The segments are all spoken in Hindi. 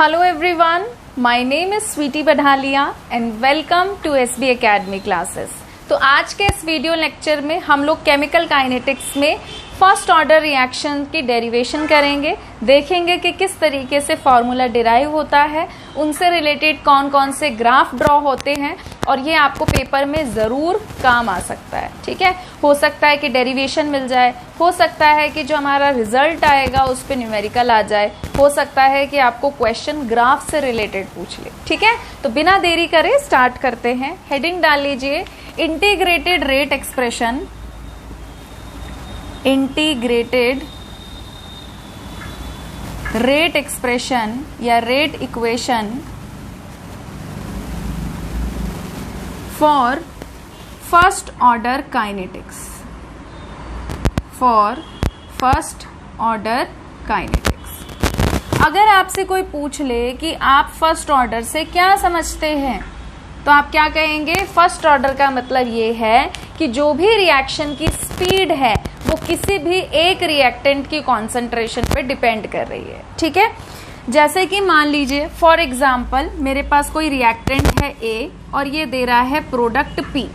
Hello everyone, my name is Sweety Badhalia and welcome to SB Academy classes। तो आज के इस वीडियो लेक्चर में हम लोग केमिकल काइनेटिक्स में फर्स्ट ऑर्डर रिएक्शन की डेरिवेशन करेंगे, देखेंगे कि किस तरीके से फॉर्मूला डिराइव होता है, उनसे रिलेटेड कौन कौन से ग्राफ ड्रॉ होते हैं और ये आपको पेपर में ज़रूर काम आ सकता है। ठीक है, हो सकता है कि डेरिवेशन मिल जाए, हो सकता है कि जो हमारा रिजल्ट आएगा उस पर न्यूमेरिकल आ जाए, हो सकता है कि आपको क्वेश्चन ग्राफ से रिलेटेड पूछ ले। ठीक है, तो बिना देरी करे स्टार्ट करते हैं। हेडिंग डाल लीजिए integrated rate expression, integrated rate expression या rate equation for first order kinetics, for first order kinetics. अगर आपसे कोई पूछ ले कि आप फर्स्ट ऑर्डर से क्या समझते हैं, तो आप क्या कहेंगे? फर्स्ट ऑर्डर का मतलब ये है कि जो भी रिएक्शन की स्पीड है वो किसी भी एक रिएक्टेंट की कॉन्सेंट्रेशन पे डिपेंड कर रही है। ठीक है, जैसे कि मान लीजिए फॉर एग्जांपल मेरे पास कोई रिएक्टेंट है A और ये दे रहा है प्रोडक्ट P।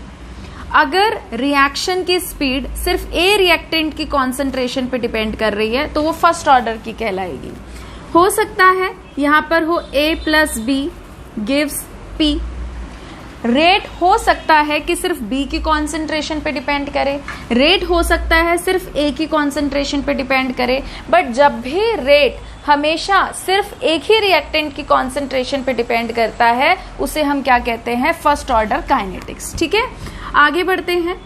अगर रिएक्शन की स्पीड सिर्फ A रिएक्टेंट की कॉन्सेंट्रेशन पे डिपेंड कर रही है तो वो फर्स्ट ऑर्डर की कहलाएगी। हो सकता है यहाँ पर हो A plus B gives P। Rate हो सकता है कि सिर्फ B की कॉन्सेंट्रेशन पे डिपेंड करे, रेट हो सकता है सिर्फ A की कॉन्सेंट्रेशन पे डिपेंड करे, बट जब भी रेट हमेशा सिर्फ एक ही रिएक्टेंट की कॉन्सेंट्रेशन पे डिपेंड करता है उसे हम क्या कहते हैं? First order kinetics. ठीक है, आगे बढ़ते हैं।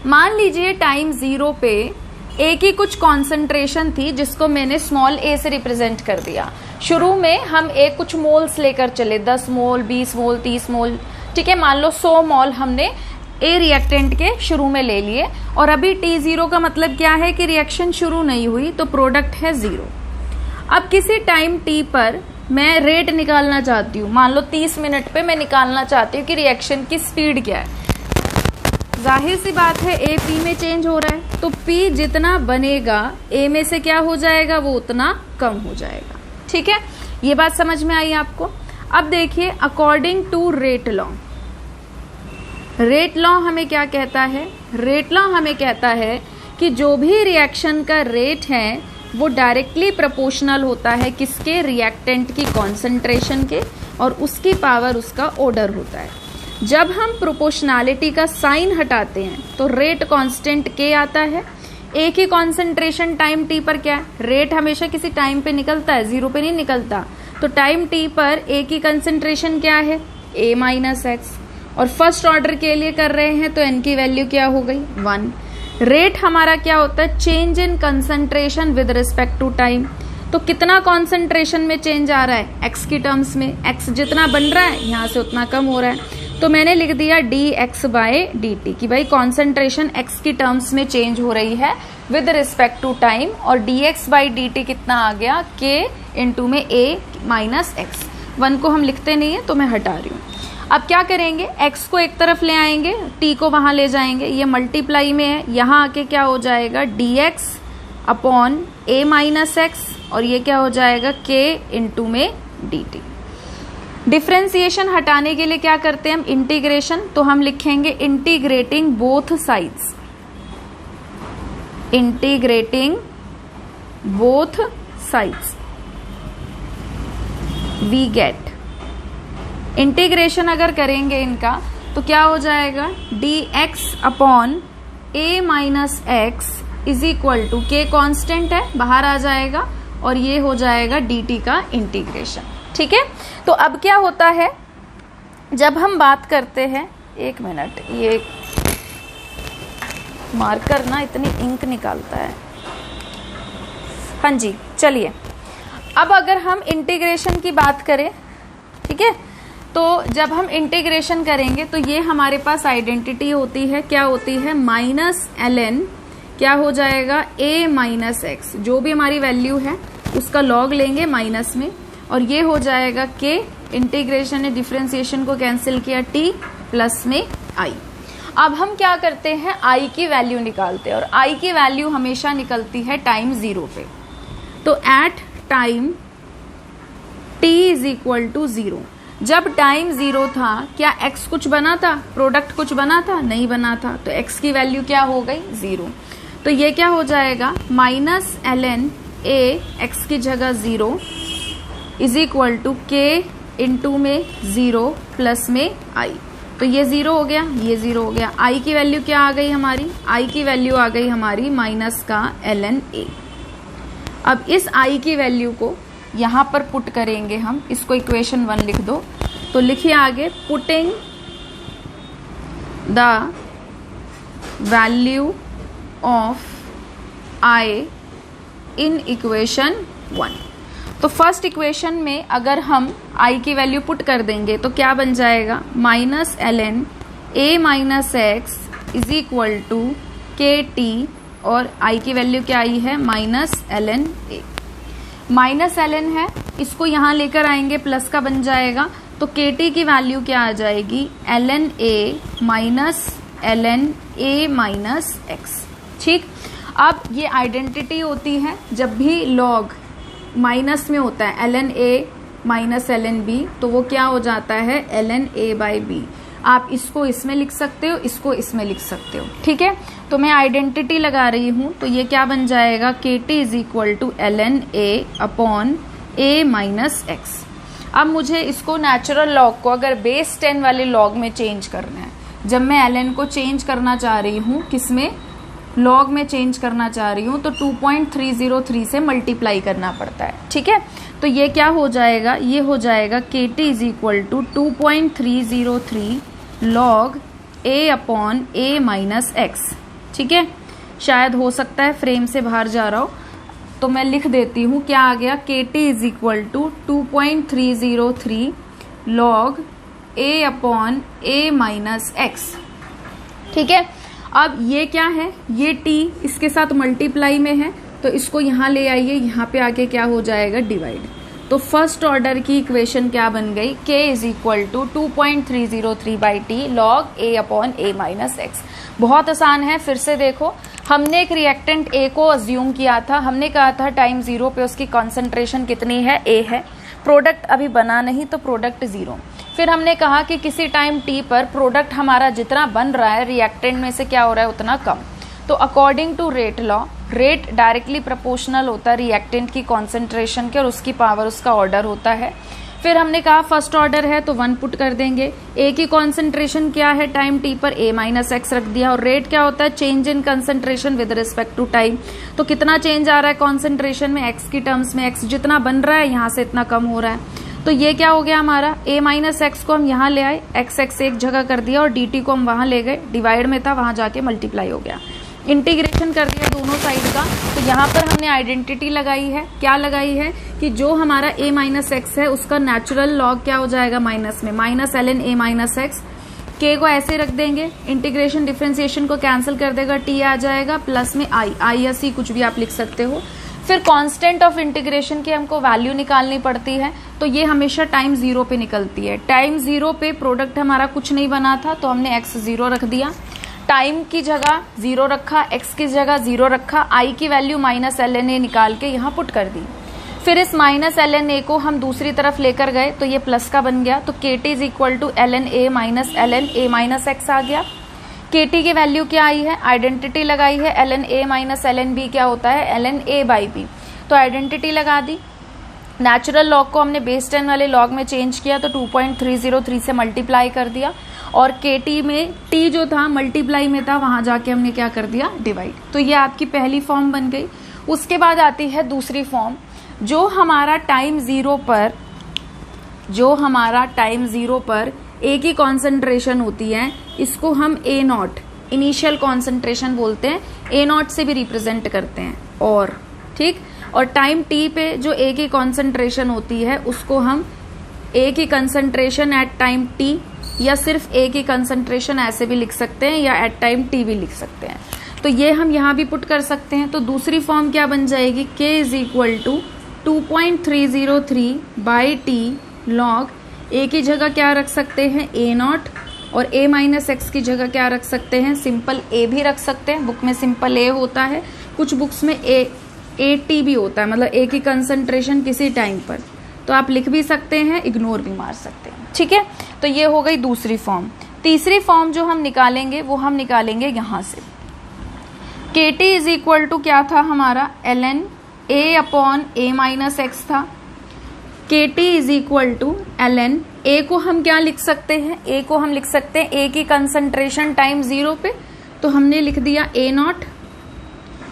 मान लीजिए टाइम 0 पे A की कुछ कॉन्सेंट्रेशन थी जिसको मैंने स्मॉल a से रिप्रेजेंट कर दिया। शुरू में हम A कुछ मोल्स लेकर चले, 10 मोल, 20 मोल, 30 मोल। ठीक है, मान लो 100 मोल हमने A रिएक्टेंट के शुरू में ले लिए और अभी T0 का मतलब क्या है कि रिएक्शन शुरू नहीं हुई तो प्रोडक्ट है 0। अब किसी टाइम T पर मैं रेट निकालना चाहती हूँ, मान लो 30 मिनट पे मैं निकालना चाहती हूँ कि रिएक्शन की स्पीड क्या है। जाहिर सी बात है A P में चेंज हो रहा है तो P जितना बनेगा A में से क्या हो जाएगा? वो उतना कम हो जाएगा। ठीक है, ये बात समझ में आई आपको? अब देखिए according to rate law, rate law हमें क्या कहता है? रेट लॉ हमें कहता है कि जो भी रिएक्शन का रेट है वो डायरेक्टली प्रोपोर्शनल होता है किसके? रिएक्टेंट की कॉन्सेंट्रेशन के, और उसकी पावर उसका ऑर्डर होता है। जब हम प्रोपोर्शनैलिटी का साइन हटाते हैं तो रेट कांस्टेंट K आता है। A की कॉन्सेंट्रेशन टाइम T पर क्या है? रेट हमेशा किसी टाइम पे निकलता है, 0 पे नहीं निकलता। तो टाइम T पर A की कंसेंट्रेशन क्या है? A minus x. और फर्स्ट ऑर्डर के लिए कर रहे हैं तो N की वैल्यू क्या हो गई? 1। रेट हमारा क्या होता है? Change in concentration with respect to time. तो कितना कॉन्सेंट्रेशन में चेंज आ रहा है? X की टर्म्स में। X जितना बन रहा है यहाँ से उतना कम हो रहा है, तो मैंने लिख दिया dx बाय dt कि भाई कॉन्सेंट्रेशन x की टर्म्स में चेंज हो रही है विद रिस्पेक्ट टू टाइम, और dx बाई dt कितना आ गया? k इंटू में a माइनस एक्स। 1 को हम लिखते नहीं है तो मैं हटा रही हूँ। अब क्या करेंगे? x को एक तरफ ले आएंगे, t को वहां ले जाएंगे, ये मल्टीप्लाई में है, यहाँ आके क्या हो जाएगा? dx upon a minus x, और ये क्या हो जाएगा? k इंटू में dt। डिफ्रेंसिएशन हटाने के लिए क्या करते हैं हम? इंटीग्रेशन। तो हम लिखेंगे integrating both sides, integrating both sides we get. Integration अगर करेंगे इनका तो क्या हो जाएगा? dx upon a minus x is equal to k constant है, बाहर आ जाएगा, और ये हो जाएगा dt का इंटीग्रेशन। ठीक है, तो अब क्या होता है जब हम बात करते हैं, 1 मिनट, ये मार्कर ना इतनी इंक निकालता है। हाँ जी, चलिए अब अगर हम इंटीग्रेशन की बात करें, ठीक है, तो जब हम इंटीग्रेशन करेंगे तो ये हमारे पास आइडेंटिटी होती है, क्या होती है? माइनस ln क्या हो जाएगा? a माइनस एक्स, जो भी हमारी वैल्यू है उसका लॉग लेंगे माइनस में, और ये हो जाएगा k। इंटीग्रेशन ने डिफरेंशिएशन को कैंसिल किया, t प्लस में i। अब हम क्या करते हैं? i की वैल्यू निकालते हैं, और i की वैल्यू हमेशा निकलती है टाइम 0 पे। तो at time t is equal to 0। जब टाइम 0 था क्या x कुछ बना था, प्रोडक्ट कुछ बना था, नहीं बना था, तो x की वैल्यू क्या हो गई 0। तो ये क्या हो जाएगा माइनस ln a x की जगह 0 इज इक्वल टू k इंटू में 0 प्लस में i। तो ये 0 हो गया, ये 0 हो गया। i की वैल्यू क्या आ गई हमारी, i की वैल्यू आ गई हमारी माइनस का ln a। अब इस i की वैल्यू को यहां पर पुट करेंगे हम, इसको इक्वेशन 1 लिख दो। तो लिखिए आगे, putting the value of i in equation 1। तो फर्स्ट इक्वेशन में अगर हम i की वैल्यू पुट कर देंगे तो क्या बन जाएगा, minus ln a minus x is equal to k t, और i की वैल्यू क्या आई है minus ln a। Minus ln है, इसको यहां लेकर आएंगे प्लस का बन जाएगा, तो के टी की वैल्यू क्या आ जाएगी ln a minus ln a minus x. ठीक, अब ये आइडेंटिटी होती है जब भी लॉग माइनस में होता है ln a minus ln b, तो वो क्या हो जाता है ln a बाई बी। आप इसको इसमें लिख सकते हो, इसको इसमें लिख सकते हो। ठीक है, तो मैं आइडेंटिटी लगा रही हूं, तो ये क्या बन जाएगा k T is equal to ln a upon a minus x. अब मुझे इसको नेचुरल लॉग को अगर बेस 10 वाले लॉग में चेंज करना है, जब मैं ln को चेंज करना चाह रही हूँ, किसमें, लॉग में चेंज करना चाह रही हूँ, तो 2.303 से मल्टीप्लाई करना पड़ता है। ठीक है, तो ये क्या हो जाएगा, ये हो जाएगा k T is equal to 2.303 log a upon a minus x. ठीक है, शायद हो सकता है फ्रेम से बाहर जा रहा हो, तो मैं लिख देती हूँ, क्या आ गया, के T is equal to 2.303 log a upon a minus x. ठीक है, अब ये क्या है, ये t इसके साथ मल्टीप्लाई में है, तो इसको यहाँ ले आइए, यहाँ पे आके क्या हो जाएगा डिवाइड। तो फर्स्ट ऑर्डर की इक्वेशन क्या बन गई, k is equal to 2.303 by T log a upon a minus x. बहुत आसान है, फिर से देखो, हमने एक रिएक्टेंट a को अज्यूम किया था, हमने कहा था टाइम 0 पे उसकी कॉन्सेंट्रेशन कितनी है, a है, प्रोडक्ट अभी बना नहीं तो प्रोडक्ट 0। फिर हमने कहा कि किसी टाइम t पर प्रोडक्ट हमारा जितना बन रहा है रिएक्टेंट में से क्या हो रहा है उतना कम। तो according to rate law, rate directly proportional होता है रिएक्टेंट की कॉन्सेंट्रेशन के, और उसकी पावर उसका ऑर्डर होता है। फिर हमने कहा फर्स्ट ऑर्डर है तो 1 पुट कर देंगे, a की कॉन्सेंट्रेशन क्या है टाइम t पर, a माइनस एक्स रख दिया, और रेट क्या होता है change in concentration with respect to time. तो कितना चेंज आ रहा है कॉन्सेंट्रेशन में, x की टर्म्स में, x जितना बन रहा है यहाँ से इतना कम हो रहा है। तो ये क्या हो गया हमारा, a माइनस एक्स को हम यहाँ ले आए, x एक जगह कर दिया, और dt को हम वहां ले गए, डिवाइड में था वहां जाके मल्टीप्लाई हो गया, इंटीग्रेशन कर दिया दोनों साइड का। तो यहाँ पर हमने आइडेंटिटी लगाई है, क्या लगाई है कि जो हमारा a माइनस एक्स है उसका नेचुरल लॉग क्या हो जाएगा माइनस में, minus ln a minus x. k को ऐसे रख देंगे, इंटीग्रेशन डिफरेंशिएशन को कैंसिल कर देगा, t आ जाएगा, प्लस में i या c कुछ भी आप लिख सकते हो। फिर कांस्टेंट ऑफ इंटीग्रेशन की हमको वैल्यू निकालनी पड़ती है, तो ये हमेशा टाइम 0 पे निकलती है। टाइम 0 पे प्रोडक्ट हमारा कुछ नहीं बना था, तो हमने x 0 रख दिया, टाइम की जगह 0 रखा, x की जगह 0 रखा, i की वैल्यू माइनस ln a निकाल के यहाँ पुट कर दी। फिर इस माइनस ln a को हम दूसरी तरफ लेकर गए, तो ये प्लस का बन गया, तो K T is equal to ln a minus ln a minus X आ गया। के टी की वैल्यू क्या आई है, आइडेंटिटी लगाई है, ln a minus ln b क्या होता है ln a बाई बी, तो आइडेंटिटी लगा दी। नेचुरल लॉग को हमने बेस 10 वाले लॉग में चेंज किया, तो 2.303 से मल्टीप्लाई कर दिया, और के टी में t जो था मल्टीप्लाई में था, वहां जाके हमने क्या कर दिया डिवाइड। तो ये आपकी पहली फॉर्म बन गई। उसके बाद आती है दूसरी फॉर्म, जो हमारा टाइम 0 पर a की कॉन्सेंट्रेशन होती है, इसको हम a नॉट इनिशियल कॉन्सेंट्रेशन बोलते हैं, a नॉट से भी रिप्रेजेंट करते हैं, और ठीक, और टाइम t पे जो a की कॉन्सेंट्रेशन होती है उसको हम a की कंसेंट्रेशन एट टाइम t, या सिर्फ a की कंसेंट्रेशन ऐसे भी लिख सकते हैं, या एट टाइम t भी लिख सकते हैं। तो ये हम यहाँ भी पुट कर सकते हैं। तो दूसरी फॉर्म क्या बन जाएगी, k is equal to 2.303 by T log, a की जगह क्या रख सकते हैं a नॉट, और a माइनस एक्स की जगह क्या रख सकते हैं, सिंपल a भी रख सकते हैं। बुक में सिंपल a होता है, कुछ बुक्स में a टी भी होता है, मतलब a की कंसंट्रेशन किसी टाइम पर, तो आप लिख भी सकते हैं, इग्नोर भी मार सकते हैं। ठीक है, तो ये हो गई दूसरी फॉर्म। तीसरी फॉर्म जो हम निकालेंगे वो हम निकालेंगे यहां से। KT इज इक्वल टू क्या था हमारा, ln A upon A minus x था। KT is equal to ln A को हम क्या लिख सकते हैं, A को हम लिख सकते हैं A की कंसंट्रेशन टाइम 0 पे, तो हमने लिख दिया A नॉट,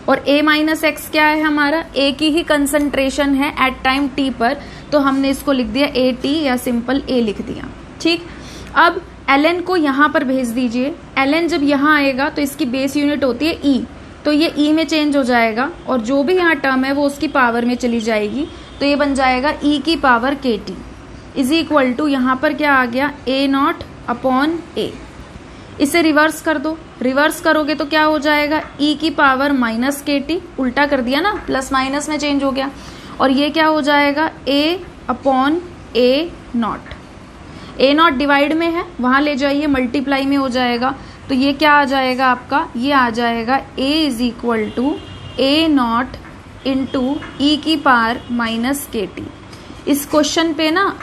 और A माइनस एक्स क्या है हमारा, A की ही कंसंट्रेशन है एट टाइम T पर, तो हमने इसको लिख दिया AT या सिंपल A लिख दिया। ठीक, अब ln को यहाँ पर भेज दीजिए। ln जब यहाँ आएगा तो इसकी बेस यूनिट होती है E, तो ये E में चेंज हो जाएगा और जो भी यहाँ टर्म है वो उसकी पावर में चली जाएगी, तो ये बन जाएगा E की power KT is equal to यहाँ पर क्या आ गया, A नॉट अपॉन A। इसे रिवर्स कर दो, रिवर्स करोगे तो क्या हो जाएगा, E की पावर माइनस KT, उल्टा कर दिया ना, प्लस माइनस में चेंज हो गया, और ये क्या हो जाएगा A upon A not. A not divide में है, वहां ले जाइए, मल्टीप्लाई में हो जाएगा, तो ये क्या आ जाएगा आपका, ये आ जाएगा A is equal to A naught into E की पावर माइनस KT। इस क्वेश्चन पे ना,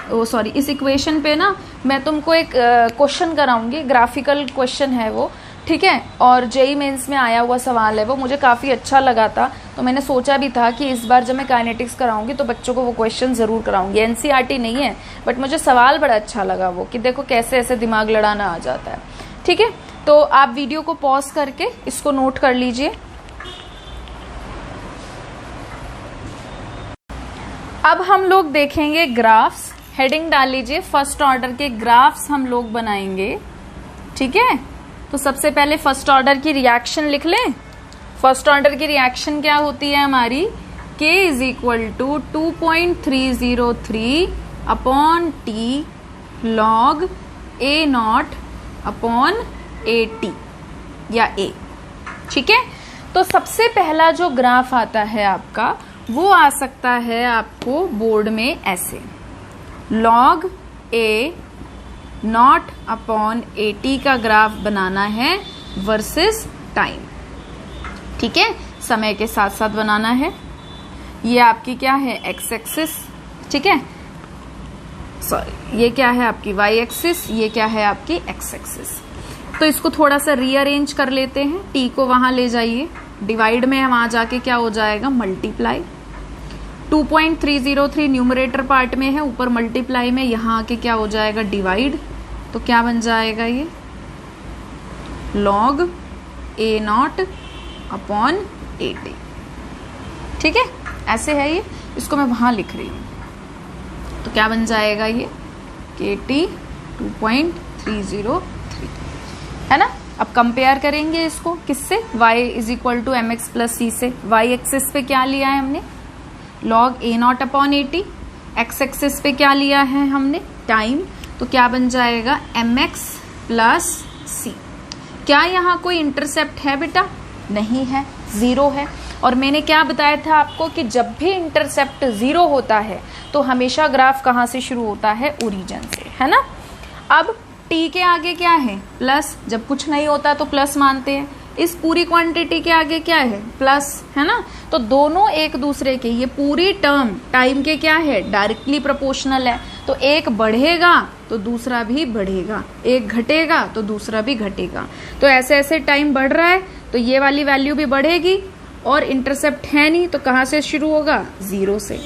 इस इक्वेशन पे ना मैं तुमको एक क्वेश्चन कराऊंगी, ग्राफिकल क्वेश्चन है वो, ठीक है, और जेई मेंस में आया हुआ सवाल है वो, मुझे काफ़ी अच्छा लगा था, तो मैंने सोचा भी था कि इस बार जब मैं काइनेटिक्स कराऊंगी तो बच्चों को वो क्वेश्चन ज़रूर कराऊंगी। एनसीईआरटी नहीं है, बट मुझे सवाल बड़ा अच्छा लगा वो, कि देखो कैसे ऐसे दिमाग लड़ाना आ जाता है। ठीक है, तो आप वीडियो को पॉज करके इसको नोट कर लीजिए। अब हम लोग देखेंगे ग्राफ्स, हेडिंग डाल लीजिए, फर्स्ट ऑर्डर के ग्राफ्स हम लोग बनाएंगे। ठीक है, तो सबसे पहले फर्स्ट ऑर्डर की रिएक्शन लिख लें। फर्स्ट ऑर्डर की रिएक्शन क्या होती है हमारी, K is equal to 2.303 upon T log A naught upon AT या A। ठीक है, तो सबसे पहला जो ग्राफ आता है आपका वो आ सकता है आपको बोर्ड में ऐसे, log A naught upon AT का ग्राफ बनाना है वर्सेस टाइम। ठीक है, समय के साथ साथ बनाना है। ये आपकी क्या है, एक्स एक्सिस, ठीक है, सॉरी ये क्या है आपकी वाई एक्सिस, ये क्या है आपकी एक्स एक्सिस। तो इसको थोड़ा सा रीअरेंज कर लेते हैं, T को वहां ले जाइए, डिवाइड में वहां जाके क्या हो जाएगा, मल्टीप्लाई। 2.303 न्यूमरेटर पार्ट में है, ऊपर मल्टीप्लाई में, यहाँ आके क्या हो जाएगा, डिवाइड, तो क्या बन जाएगा ये, log A naught upon AT। ठीक है, ऐसे है ये, इसको मैं वहां लिख रही हूं, तो क्या बन जाएगा ये, KT 2.303, है ना। अब कंपेयर करेंगे इसको किससे, y is equal to mx plus c से। y एक्सिस पे क्या लिया है हमने, log A naught upon AT, x axis पे क्या लिया है हमने, टाइम, तो क्या बन जाएगा, mx प्लस c। क्या यहाँ कोई इंटरसेप्ट है बेटा, नहीं है, 0 है। और मैंने क्या बताया था आपको कि जब भी इंटरसेप्ट 0 होता है तो हमेशा ग्राफ कहाँ से शुरू होता है, ओरिजिन से, है ना। अब T के आगे क्या है, प्लस, जब कुछ नहीं होता तो प्लस मानते हैं। इस पूरी क्वांटिटी के आगे क्या है, प्लस, है ना। तो दोनों एक दूसरे के, ये पूरी टर्म टाइम के क्या है, डायरेक्टली प्रोपोर्शनल है, तो एक बढ़ेगा तो दूसरा भी बढ़ेगा, एक घटेगा तो दूसरा भी घटेगा। तो ऐसे ऐसे टाइम बढ़ रहा है तो ये वाली वैल्यू भी बढ़ेगी, और इंटरसेप्ट है नहीं तो कहाँ से शुरू होगा, 0 से।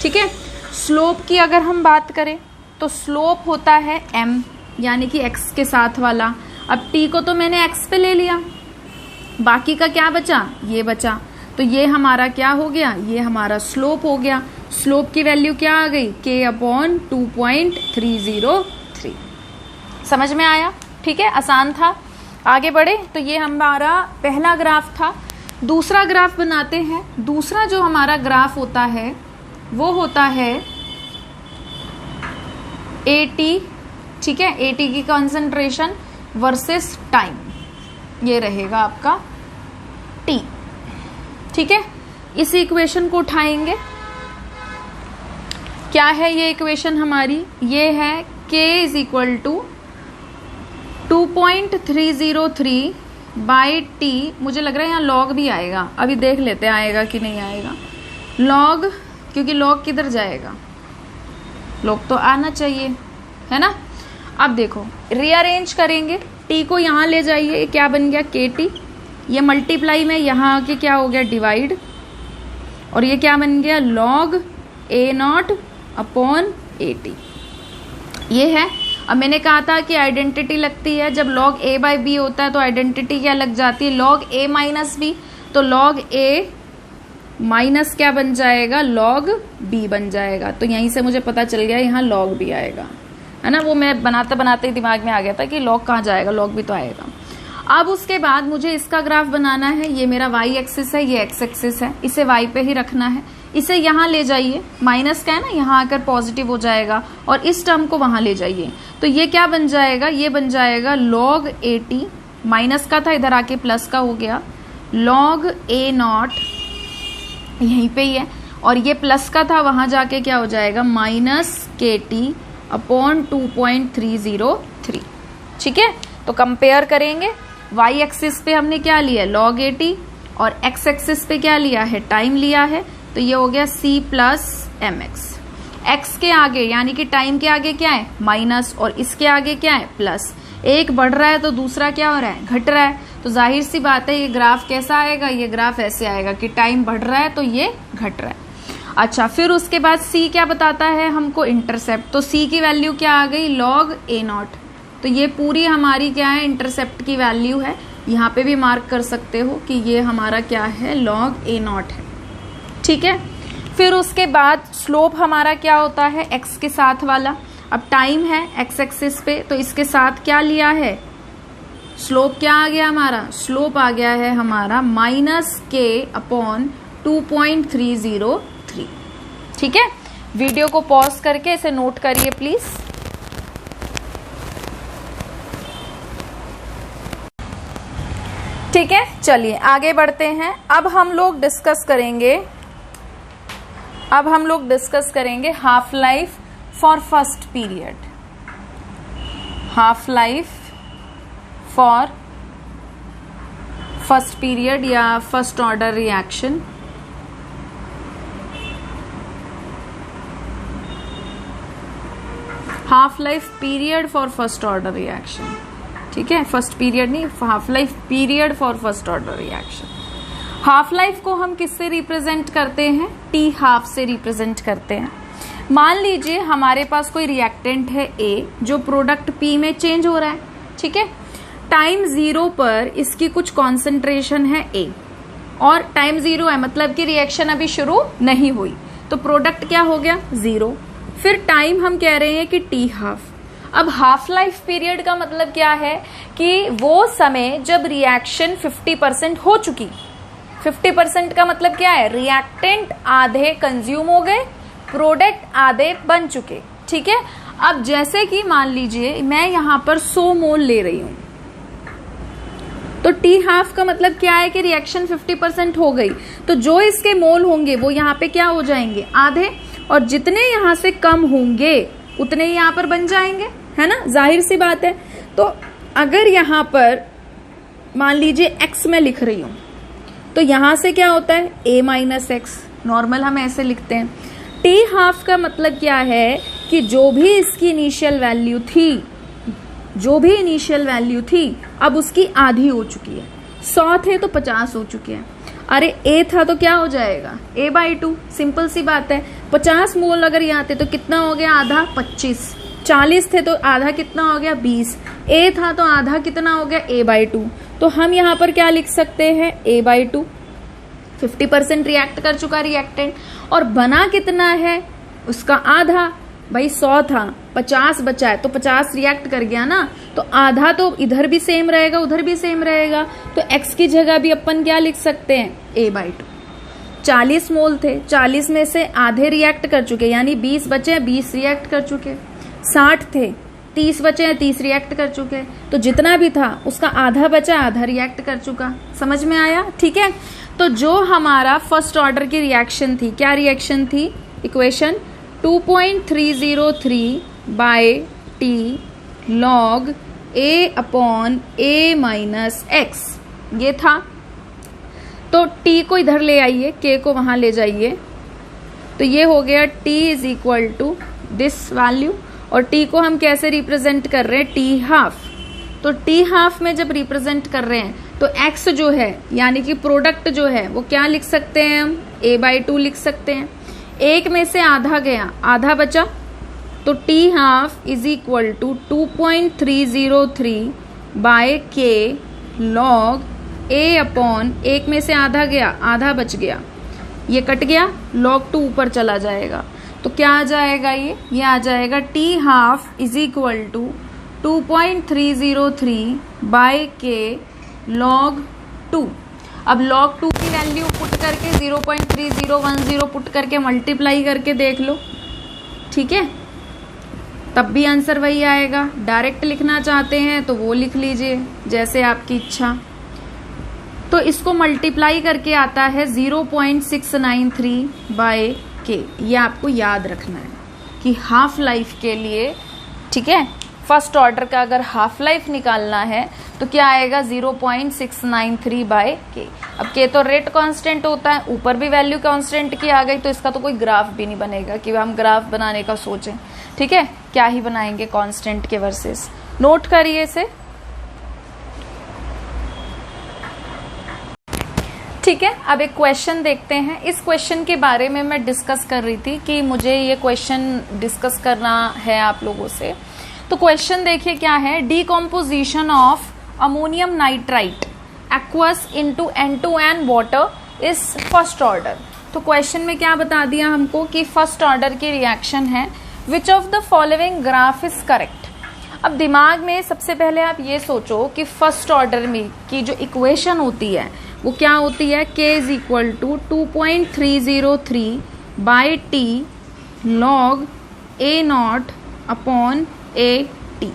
ठीक है, स्लोप की अगर हम बात करें तो स्लोप होता है m, यानी कि x के साथ वाला। अब t को तो मैंने x पे ले लिया, बाकी का क्या बचा, ये बचा, तो ये हमारा क्या हो गया, ये हमारा स्लोप हो गया। स्लोप की वैल्यू क्या आ गई, k अपॉन 2.303। समझ में आया, ठीक है, आसान था। आगे बढ़े, तो ये हमारा पहला ग्राफ था। दूसरा ग्राफ बनाते हैं। दूसरा जो हमारा ग्राफ होता है वो होता है AT, ठीक है, AT की कंसंट्रेशन वर्सेस टाइम, ये रहेगा आपका T। ठीक है, इस इक्वेशन को उठाएंगे, क्या है ये इक्वेशन हमारी, ये है K is equal to 2.303 by T। मुझे लग रहा है यहाँ लॉग भी आएगा, अभी देख लेते हैं आएगा कि नहीं आएगा लॉग, क्योंकि लॉग किधर जाएगा, लॉग तो आना चाहिए, है ना। अब देखो रीअरेंज करेंगे, टी को यहाँ ले जाइए, ये क्या बन गया KT, ये मल्टीप्लाई में यहाँ आके क्या हो गया डिवाइड, और ये क्या बन गया log A0 अपॉन AT, ये है। अब मैंने कहा था कि आइडेंटिटी लगती है, जब log A बाई B होता है तो आइडेंटिटी क्या लग जाती है, log A माइनस B, तो log A माइनस क्या बन जाएगा, log B बन जाएगा। तो यहीं से मुझे पता चल गया यहाँ log B आएगा, है ना। वो मैं बनाते बनाते ही दिमाग में आ गया था कि log कहाँ जाएगा, log B तो आएगा। अब उसके बाद मुझे इसका ग्राफ बनाना है, ये मेरा y एक्सिस है, ये x एक्सिस है, इसे y पे ही रखना है। इसे यहाँ ले जाइए, माइनस का है ना, यहाँ आकर पॉजिटिव हो जाएगा, और इस टर्म को वहां ले जाइए, तो ये क्या बन जाएगा, ये बन जाएगा log AT, माइनस का था इधर आके प्लस का हो गया, log A0 यहीं पे ही है, और ये प्लस का था वहां जाके क्या हो जाएगा माइनस KT अपॉन 2.303। ठीक है, तो कंपेयर करेंगे, y एक्सिस पे हमने क्या लिया log AT, और x एक्सिस पे क्या लिया है, टाइम लिया है, तो ये हो गया c प्लस mx। x के आगे यानी कि टाइम के आगे क्या है माइनस, और इसके आगे क्या है प्लस, एक बढ़ रहा है तो दूसरा क्या हो रहा है घट रहा है, तो जाहिर सी बात है ये ग्राफ कैसा आएगा, ये ग्राफ ऐसे आएगा कि टाइम बढ़ रहा है तो ये घट रहा है। अच्छा, फिर उसके बाद c क्या बताता है हमको, इंटरसेप्ट, तो c की वैल्यू क्या आ गई log A0, तो ये पूरी हमारी क्या है इंटरसेप्ट की वैल्यू है, यहाँ पे भी मार्क कर सकते हो कि ये हमारा क्या है log A0 है। ठीक है, फिर उसके बाद स्लोप हमारा क्या होता है x के साथ वाला, अब टाइम है x एक्सिस पे, तो इसके साथ क्या लिया है, स्लोप क्या आ गया हमारा, स्लोप आ गया है हमारा माइनस k अपॉन 2.303। ठीक है, वीडियो को पॉज करके इसे नोट करिए प्लीज। ठीक है, चलिए आगे बढ़ते हैं। अब हम लोग डिस्कस करेंगे half life for first period, half life for first period या first order reaction. Half life period for first order reaction. ठीक है, फर्स्ट पीरियड नहीं, half life period for first order reaction. Half life को हम किससे रिप्रेजेंट करते हैं, टी हाफ से रिप्रेजेंट करते हैं। मान लीजिए हमारे पास कोई रिएक्टेंट है A जो प्रोडक्ट P में चेंज हो रहा है। ठीक है, टाइम 0 पर इसकी कुछ कॉन्सेंट्रेशन है A, और टाइम 0 है मतलब कि रिएक्शन अभी शुरू नहीं हुई, तो प्रोडक्ट क्या हो गया 0। फिर टाइम हम कह रहे हैं कि T हाफ। अब हाफ लाइफ पीरियड का मतलब क्या है कि वो समय जब रिएक्शन 50% हो चुकी। 50% का मतलब क्या है, रिएक्टेंट आधे कंज्यूम हो गए, प्रोडक्ट आधे बन चुके। ठीक है, अब जैसे कि मान लीजिए मैं यहां पर 100 मोल ले रही हूं, तो टी हाफ का मतलब क्या है कि रिएक्शन 50% हो गई, तो जो इसके मोल होंगे वो यहाँ पे क्या हो जाएंगे आधे, और जितने यहाँ से कम होंगे उतने ही यहाँ पर बन जाएंगे, है ना, जाहिर सी बात है। तो अगर यहाँ पर मान लीजिए x में लिख रही हूं, तो यहां से क्या होता है a माइनस एक्स, नॉर्मल हम ऐसे लिखते हैं। टी हाफ का मतलब क्या है कि जो भी इसकी इनिशियल वैल्यू थी अब उसकी आधी हो चुकी है। 100 थे तो 50 हो चुके हैं। अरे a था तो क्या हो जाएगा a/2, सिंपल सी बात है। 50 मोल अगर यहाँ थे तो कितना हो गया आधा 25, 40 थे तो आधा कितना हो गया 20, a था तो आधा कितना हो गया a/2, तो हम यहाँ पर क्या लिख सकते हैं a/2। 50% रिएक्ट कर चुका रिएक्टेंट, और बना कितना है उसका आधा, भाई 100 था 50 बचा है तो 50 रिएक्ट कर गया ना, तो आधा तो इधर भी सेम रहेगा उधर भी सेम रहेगा, तो x की जगह भी अपन क्या लिख सकते हैं a/2। 40 मोल थे, 40 में से आधे रिएक्ट कर चुके यानी 20 बचे, 20 रिएक्ट कर चुके। 60 थे, 30 बचे, 30 रिएक्ट कर चुके, तो जितना भी था उसका आधा बचा, आधा रिएक्ट कर चुका। समझ में आया? ठीक है, तो जो हमारा फर्स्ट ऑर्डर की रिएक्शन थी, क्या रिएक्शन थी, equation 2.303 by T log a upon a minus x, ये था। तो t को इधर ले आइए, k को वहां ले जाइए, तो ये हो गया t is equal to this value, और टी को हम कैसे रिप्रेजेंट कर रहे हैं, टी हाफ। तो टी हाफ में जब रिप्रेजेंट कर रहे हैं तो एक्स जो है यानी कि प्रोडक्ट जो है वो क्या लिख सकते हैं हम, a/2 लिख सकते हैं। एक में से आधा गया, आधा बचा, तो T half is equal to 2.303 by K log a upon, एक में से आधा गया, आधा बच गया, ये कट गया, log 2 ऊपर चला जाएगा, तो क्या आ जाएगा, ये आ जाएगा T half is equal to 2.303 by K log 2। अब log 2 की वैल्यू पुट करके 0.3010 पुट करके मल्टीप्लाई करके देख लो, ठीक है, तब भी आंसर वही आएगा। डायरेक्ट लिखना चाहते हैं तो वो लिख लीजिए, जैसे आपकी इच्छा। तो इसको मल्टीप्लाई करके आता है 0.693 बाय के। ये आपको याद रखना है कि हाफ लाइफ के लिए, ठीक है, फर्स्ट ऑर्डर का अगर हाफ लाइफ निकालना है तो क्या आएगा, 0.693 बाय के। अब के तो रेट कांस्टेंट होता है, ऊपर भी वैल्यू कांस्टेंट की आ गई, तो इसका तो कोई ग्राफ भी नहीं बनेगा कि हम ग्राफ बनाने का सोचें, ठीक है, क्या ही बनाएंगे कांस्टेंट के वर्सेस। नोट करिए इसे, ठीक है। अब एक क्वेश्चन देखते हैं। इस क्वेश्चन के बारे में मैं डिस्कस कर रही थी कि मुझे ये क्वेश्चन डिस्कस करना है आप लोगों से। तो क्वेश्चन देखिए क्या है, decomposition of ammonium nitrite aqueous into N2N water is first order. तो क्वेश्चन में क्या बता दिया हमको कि फर्स्ट ऑर्डर की रिएक्शन है, which of the following graph is correct. अब दिमाग में सबसे पहले आप ये सोचो कि फर्स्ट ऑर्डर में की जो इक्वेशन होती है वो क्या होती है, k is equal to 2.303 by T log a naught upon a T,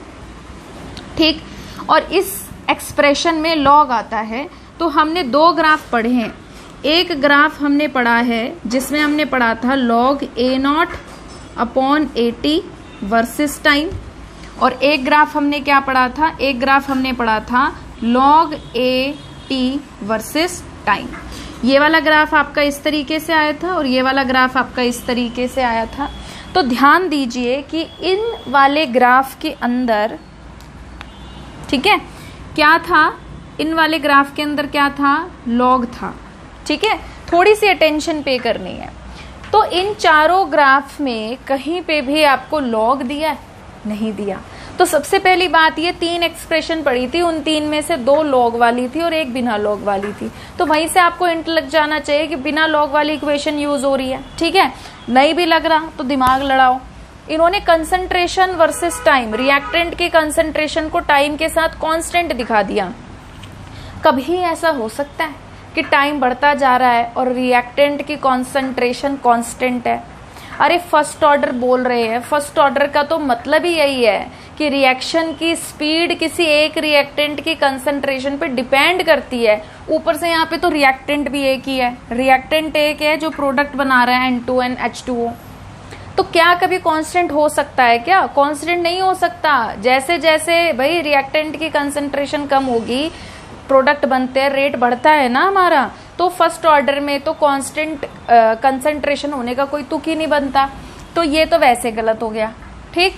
ठीक। और इस एक्सप्रेशन में लॉग आता है, तो हमने दो ग्राफ पढ़े हैं। एक ग्राफ हमने पढ़ा है जिसमें हमने पढ़ा था log a naught upon a T versus time, और एक ग्राफ हमने क्या पढ़ा था, एक ग्राफ हमने पढ़ा था log a T versus time. ये वाला ग्राफ आपका इस तरीके से आया था और ये वाला ग्राफ आपका इस तरीके से आया था। तो ध्यान दीजिए कि इन वाले ग्राफ के अंदर, ठीक है, क्या था, इन वाले ग्राफ के अंदर क्या था, लॉग था, ठीक है। थोड़ी सी अटेंशन पे करनी है। तो इन चारों ग्राफ में कहीं पे भी आपको लॉग दिया नहीं दिया। तो सबसे पहली बात, ये तीन एक्सप्रेशन पड़ी थी, उन तीन में से दो लॉग वाली थी और एक बिना लॉग वाली थी। तो वहीं से आपको हिंट लग जाना चाहिए कि बिना लॉग वाली इक्वेशन यूज हो रही है, ठीक है। नहीं भी लग रहा तो दिमाग लड़ाओ। इन्होंने कंसंट्रेशन वर्सेस टाइम, रिएक्टेंट के कंसंट्रेशन को टाइम के साथ कांस्टेंट दिखा दिया। कभी ऐसा हो सकता है कि टाइम बढ़ता जा रहा है और रिएक्टेंट की कंसंट्रेशन कांस्टेंट है। अरे फर्स्ट ऑर्डर बोल रहे हैं, फर्स्ट ऑर्डर का तो मतलब ही यही है कि रिएक्शन की स्पीड किसी एक रिएक्टेंट की कंसंट्रेशन पे डिपेंड करती है। ऊपर से यहाँ पे तो रिएक्टेंट भी एक ही है, रिएक्टेंट एक है जो प्रोडक्ट बना रहा है N2N H2O। तो क्या कभी कांस्टेंट हो सकता है क्या, कांस्टेंट नहीं हो सकता। जैसे जैसे भाई रिएक्टेंट की कंसंट्रेशन कम होगी, प्रोडक्ट बनते हैं, रेट बढ़ता है ना हमारा, तो फर्स्ट ऑर्डर में तो कांस्टेंट कंसंट्रेशन होने का कोई तुक ही नहीं बनता। तो ये तो वैसे गलत हो गया, ठीक।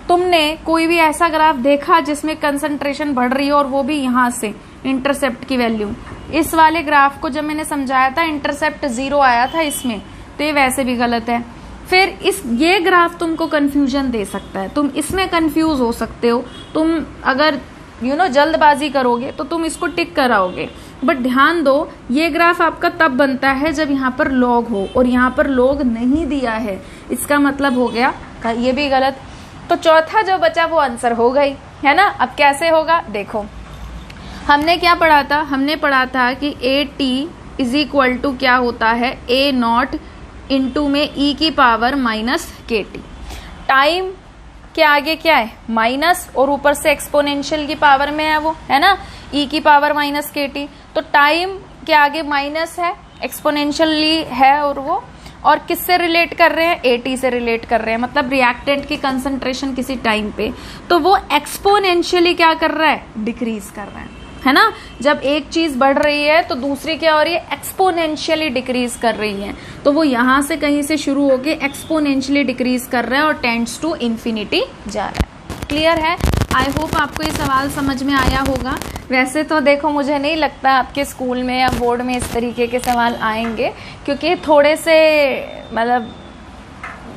तुमने कोई भी ऐसा ग्राफ देखा जिसमें कंसंट्रेशन बढ़ रही हो और वो भी यहाँ से इंटरसेप्ट की वैल्यू, इस वाले ग्राफ को जब मैंने समझाया था इंटरसेप्ट 0 आया था इसमें, तो ये वैसे भी गलत है। फिर ये ग्राफ तुमको कंफ्यूजन दे सकता है, तुम इसमें कंफ्यूज हो सकते हो। तुम अगर जल्दबाजी करोगे तो तुम इसको टिक कराओगे, बट ध्यान दो ये ग्राफ आपका तब बनता है जब यहाँ पर लॉग हो, और यहाँ पर लॉग नहीं दिया है, इसका मतलब हो गया ये भी गलत। तो चौथा जो बचा वो आंसर हो गई, है ना। अब कैसे होगा देखो, हमने क्या पढ़ा था, हमने पढ़ा था कि A T is equal to क्या होता है, ए नॉट इंटू में ई की power minus K T. Time के आगे क्या है, माइनस, और ऊपर से एक्सपोनेंशियल की पावर में है वो, है ना, ई की पावर माइनस के टी। तो टाइम के आगे माइनस है, एक्सपोनेंशियली है, और वो और किससे रिलेट कर रहे हैं, एटी से रिलेट कर रहे हैं, मतलब रिएक्टेंट की कंसंट्रेशन किसी टाइम पे, तो वो एक्सपोनेंशियली क्या कर रहा है, डिक्रीज कर रहा है। है ना। जब एक चीज बढ़ रही है तो दूसरी क्या हो रही है, एक्सपोनेंशियली डिक्रीज कर रही है। तो वो यहां से कहीं से शुरू होके एक्सपोनेंशियली डिक्रीज कर रहा है और टेंड्स टू इन्फिनिटी जा रहा है। क्लियर है? आई होप आपको ये सवाल समझ में आया होगा। वैसे तो देखो मुझे नहीं लगता आपके स्कूल में या बोर्ड में इस तरीके के सवाल आएंगे, क्योंकि थोड़े से मतलब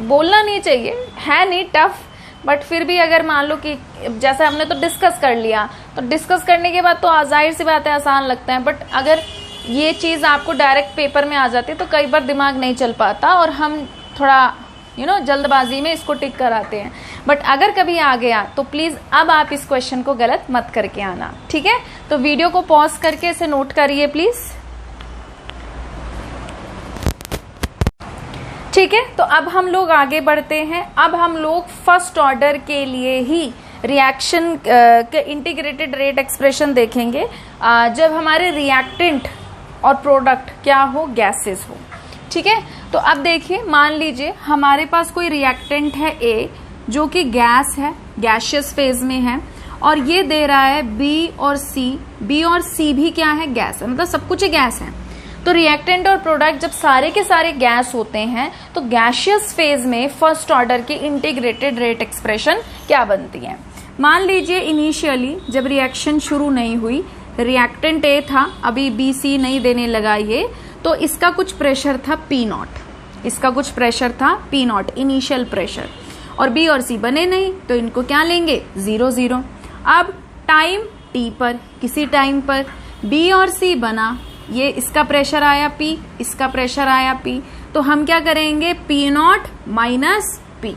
बोलना नहीं चाहिए, है नहीं टफ, बट फिर भी अगर मान लो कि जैसे हमने तो डिस्कस कर लिया, तो डिस्कस करने के बाद तो जाहिर सी बात है आसान लगता है, बट अगर ये चीज़ आपको डायरेक्ट पेपर में आ जाती है तो कई बार दिमाग नहीं चल पाता और हम थोड़ा जल्दबाजी में इसको टिक कराते हैं। बट अगर कभी आ गया तो प्लीज़ अब आप इस क्वेश्चन को गलत मत करके आना, ठीक है। तो वीडियो को पॉज करके इसे नोट करिए प्लीज़, ठीक है। तो अब हम लोग आगे बढ़ते हैं। अब हम लोग फर्स्ट ऑर्डर के लिए ही रिएक्शन के इंटीग्रेटेड रेट एक्सप्रेशन देखेंगे जब हमारे रिएक्टेंट और प्रोडक्ट क्या हो, गैसेस हो, ठीक है। तो अब देखिए, मान लीजिए हमारे पास कोई रिएक्टेंट है ए जो कि गैस है, गैसियस फेज में है, और ये दे रहा है बी और सी। बी और सी भी क्या है, गैस है, मतलब सब कुछ ही गैस है। तो रिएक्टेंट और प्रोडक्ट जब सारे के सारे गैस होते हैं तो गैसियस फेज में फर्स्ट ऑर्डर की इंटीग्रेटेड रेट एक्सप्रेशन क्या बनती है। मान लीजिए इनिशियली जब रिएक्शन शुरू नहीं हुई, रिएक्टेंट ए था, अभी बी सी नहीं देने लगा ये, तो इसका कुछ प्रेशर था पी नॉट, इसका कुछ प्रेशर था पी नॉट, इनिशियल प्रेशर, और बी और सी बने नहीं तो इनको क्या लेंगे, 0 0। अब टाइम टी पर, किसी टाइम पर बी और सी बना, ये इसका प्रेशर आया पी, इसका प्रेशर आया पी, तो हम क्या करेंगे, पी नॉट माइनस पी,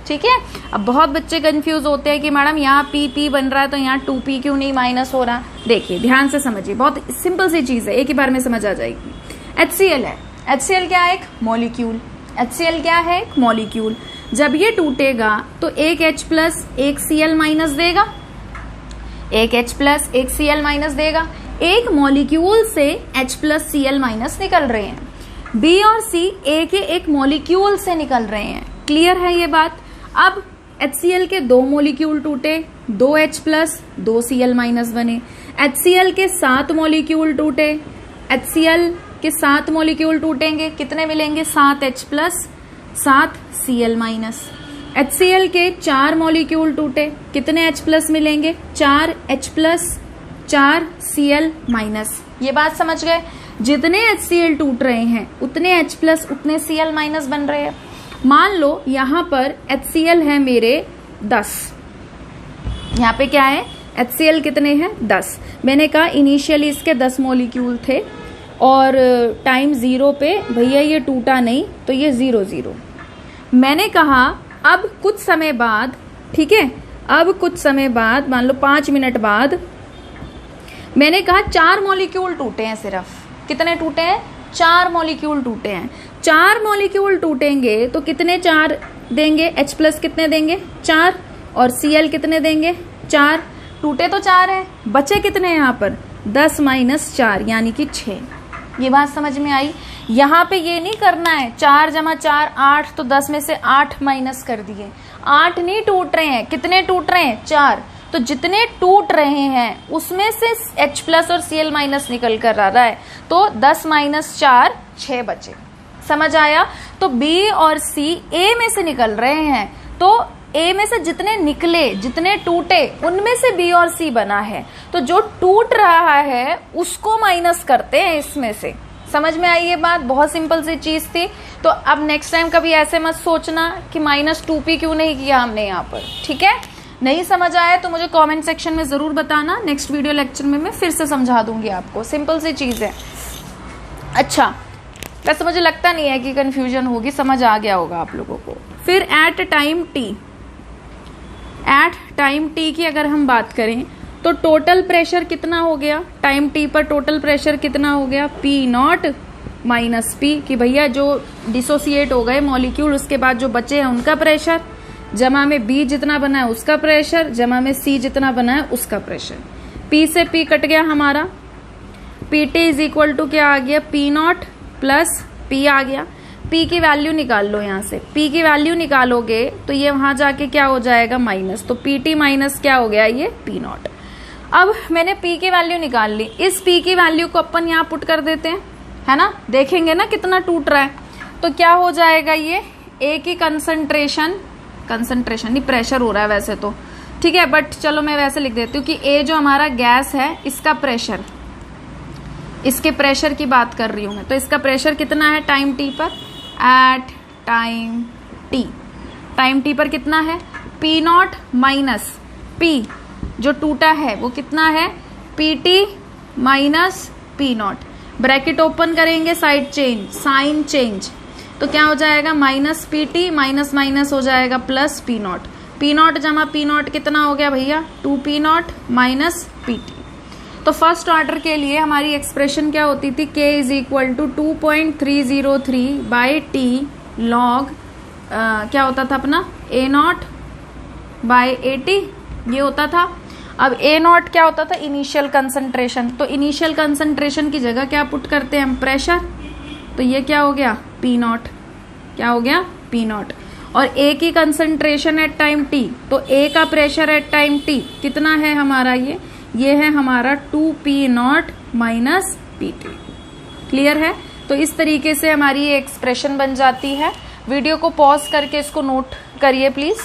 ठीक है। अब बहुत बच्चे कंफ्यूज होते हैं कि मैडम यहाँ पी पी बन रहा है तो यहाँ 2p क्यों नहीं माइनस हो रहा। देखिए ध्यान से समझिए, बहुत सिंपल सी चीज है, एक ही बार में समझ आ जाएगी। HCl है, HCl क्या है, एक मॉलिक्यूल। HCl क्या है, एक मॉलिक्यूल। जब ये टूटेगा तो एक H प्लस एक Cl माइनस देगा, एक H प्लस एक Cl माइनस देगा। एक मॉलिक्यूल से H प्लस Cl माइनस निकल रहे हैं, B और C A के एक मॉलिक्यूल से निकल रहे हैं। क्लियर है ये बात। अब HCl के 2 मॉलिक्यूल टूटे, 2 H प्लस 2 Cl माइनस बने। HCl के 7 मॉलिक्यूल टूटे, HCl के 7 मॉलिक्यूल टूटेंगे, कितने मिलेंगे, 7 H plus 7 Cl minus. HCl के 4 मॉलिक्यूल टूटे, कितने H प्लस मिलेंगे, 4 H प्लस 4 Cl माइनस। ये बात समझ गए। जितने HCl टूट रहे हैं उतने H प्लस उतने Cl माइनस बन रहे हैं। मान लो यहाँ पर HCl है मेरे 10, यहाँ पे क्या है, HCl कितने हैं, 10। मैंने कहा इनिशियली इसके 10 मॉलिक्यूल थे और टाइम 0 पे भैया ये टूटा नहीं तो ये 0 0। मैंने कहा अब कुछ समय बाद, ठीक है, अब कुछ समय बाद, मान लो 5 मिनट बाद, मैंने कहा 4 मॉलिक्यूल टूटे हैं, सिर्फ कितने टूटे हैं, 4 मॉलिक्यूल टूटे हैं। 4 मॉलिक्यूल टूटेंगे तो कितने 4 देंगे, H प्लस कितने देंगे, 4, और Cl कितने देंगे, 4। टूटे तो 4 है, बचे कितने हैं यहाँ पर, 10 माइनस 4 यानी कि 6। ये बात समझ में आई। यहाँ पे ये नहीं करना है 4 जमा 4 8, तो 10 में से 8 माइनस कर दिए। 8 नहीं टूट रहे हैं, कितने टूट रहे हैं, 4। तो जितने टूट रहे हैं उसमें से H प्लस और Cl माइनस निकल कर आ रहा है, तो 10 माइनस 4 6 बचे। समझ आया। तो B और C A में से निकल रहे हैं, तो A में से जितने निकले, जितने टूटे, उनमें से B और C बना है, तो जो टूट रहा है उसको माइनस करते हैं इसमें से। समझ में आई ये बात, बहुत सिंपल सी चीज थी। तो अब नेक्स्ट टाइम कभी ऐसे मत सोचना कि -2p क्यों नहीं किया हमने यहाँ पर, ठीक है। नहीं समझ आया तो मुझे कमेंट सेक्शन में जरूर बताना, नेक्स्ट वीडियो लेक्चर में मैं फिर से समझा दूंगी आपको, सिंपल सी चीज है। अच्छा, वैसे मुझे लगता नहीं है कि कंफ्यूजन होगी, समझ आ गया होगा आप लोगों को। फिर एट टाइम टी की अगर हम बात करें तो टोटल प्रेशर कितना हो गया, टाइम टी पर टोटल प्रेशर कितना हो गया, पी नॉट माइनस पी, कि भैया जो डिसोसिएट हो गए मॉलिक्यूल उसके बाद जो बचे हैं उनका प्रेशर, जमा में बी जितना बना है उसका प्रेशर, जमा में सी जितना बना है उसका प्रेशर। पी से पी कट गया हमारा, P T is equal to क्या आ गया, पी नॉट प्लस पी आ गया। पी की वैल्यू निकाल लो, यहाँ से पी की वैल्यू निकालोगे तो ये वहां जाके क्या हो जाएगा, माइनस, तो पी टी माइनस क्या हो गया, ये पी नॉट। अब मैंने P की वैल्यू निकाल ली, इस P की वैल्यू को अपन यहाँ पुट कर देते हैं, है ना, देखेंगे ना कितना टूट रहा है। तो क्या हो जाएगा, ये A की कंसंट्रेशन नहीं प्रेशर हो रहा है वैसे तो, ठीक है, बट चलो मैं वैसे लिख देती हूँ कि A जो हमारा गैस है इसका प्रेशर, इसके प्रेशर की बात कर रही हूँ मैं, तो इसका प्रेशर कितना है टाइम T पर, एट टाइम T पर कितना है, P0 माइनस P जो टूटा है वो कितना है, PT minus P0, bracket open करेंगे, साइड चेंज, साइन चेंज, तो क्या हो जाएगा माइनस PT माइनस माइनस हो जाएगा प्लस P0, P0 जमा P0 कितना हो गया भैया 2P0 माइनस PT। तो फर्स्ट ऑर्डर के लिए हमारी एक्सप्रेशन क्या होती थी, K is equal to 2.303 by T log क्या होता था अपना A0 बाई 80 ये होता था। अब A0 क्या होता था, इनिशियल कंसंट्रेशन, तो इनिशियल कंसंट्रेशन की जगह क्या पुट करते हैं हम, प्रेशर, तो ये क्या हो गया P0, क्या हो गया P0, और A की कंसंट्रेशन एट टाइम T, तो A का प्रेशर एट टाइम T कितना है हमारा, ये है हमारा 2P0 माइनस PT। क्लियर है, तो इस तरीके से हमारी ये एक्सप्रेशन बन जाती है। वीडियो को पॉज करके इसको नोट करिए प्लीज।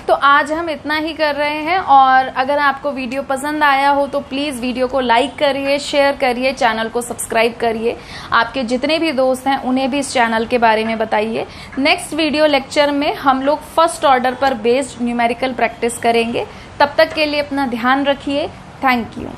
तो आज हम इतना ही कर रहे हैं, और अगर आपको वीडियो पसंद आया हो तो प्लीज़ वीडियो को लाइक करिए, शेयर करिए, चैनल को सब्सक्राइब करिए, आपके जितने भी दोस्त हैं उन्हें भी इस चैनल के बारे में बताइए। नेक्स्ट वीडियो लेक्चर में हम लोग फर्स्ट ऑर्डर पर बेस्ड न्यूमेरिकल प्रैक्टिस करेंगे। तब तक के लिए अपना ध्यान रखिए। Thank you.